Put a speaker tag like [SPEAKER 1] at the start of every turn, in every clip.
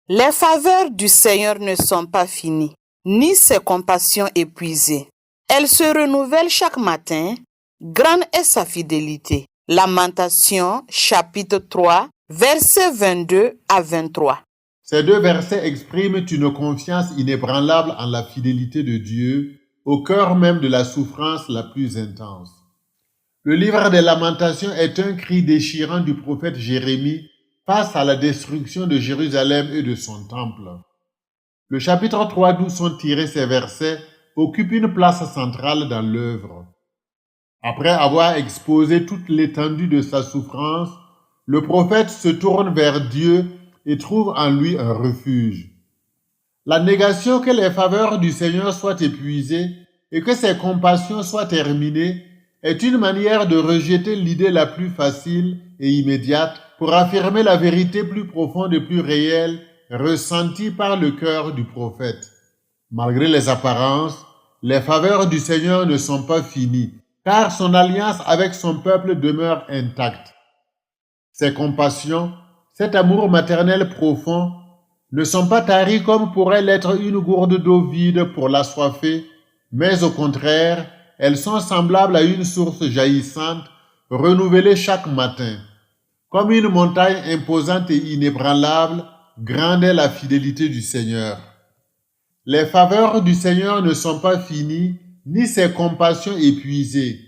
[SPEAKER 1] Les faveurs du Seigneur ne sont pas finies, ni ses compassions épuisées. Elles se renouvellent chaque matin. Grande est sa fidélité. Lamentations, chapitre 3, versets 22 à 23.
[SPEAKER 2] Ces deux versets expriment une confiance inébranlable en la fidélité de Dieu au cœur même de la souffrance la plus intense. Le livre des Lamentations est un cri déchirant du prophète Jérémie face à la destruction de Jérusalem et de son temple. Le chapitre 3 d'où sont tirés ces versets occupe une place centrale dans l'œuvre. Après avoir exposé toute l'étendue de sa souffrance, le prophète se tourne vers Dieu et trouve en lui un refuge. La négation que les faveurs du Seigneur soient épuisées et que ses compassions soient terminées est une manière de rejeter l'idée la plus facile et immédiate pour affirmer la vérité plus profonde et plus réelle ressentie par le cœur du prophète. Malgré les apparences, les faveurs du Seigneur ne sont pas finies, car son alliance avec son peuple demeure intacte. Ses compassions, cet amour maternel profond, ne sont pas taris comme pourrait l'être une gourde d'eau vide pour l'assoiffer, mais au contraire, elles sont semblables à une source jaillissante, renouvelée chaque matin. Comme une montagne imposante et inébranlable, grande est la fidélité du Seigneur. Les faveurs du Seigneur ne sont pas finies, ni ses compassions épuisées.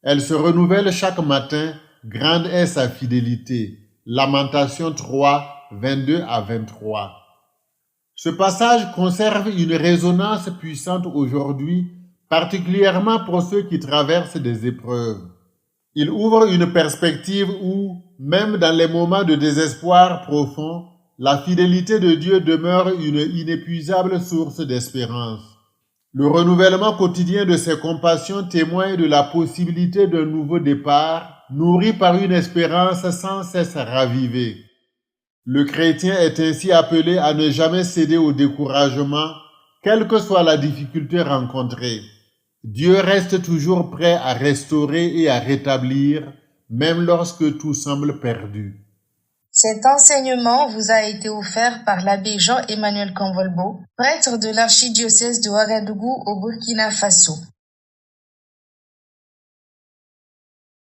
[SPEAKER 2] Elles se renouvellent chaque matin, grande est sa fidélité. Lamentations 3, 22 à 23. Ce passage conserve une résonance puissante aujourd'hui, particulièrement pour ceux qui traversent des épreuves. Il ouvre une perspective où, même dans les moments de désespoir profond, la fidélité de Dieu demeure une inépuisable source d'espérance. Le renouvellement quotidien de ses compassions témoigne de la possibilité d'un nouveau départ, nourri par une espérance sans cesse ravivée. Le chrétien est ainsi appelé à ne jamais céder au découragement, quelle que soit la difficulté rencontrée. Dieu reste toujours prêt à restaurer et à rétablir, même lorsque tout semble perdu.
[SPEAKER 3] Cet enseignement vous a été offert par l'abbé Jean-Emmanuel Convolbo, prêtre de l'archidiocèse de Ouagadougou au Burkina Faso.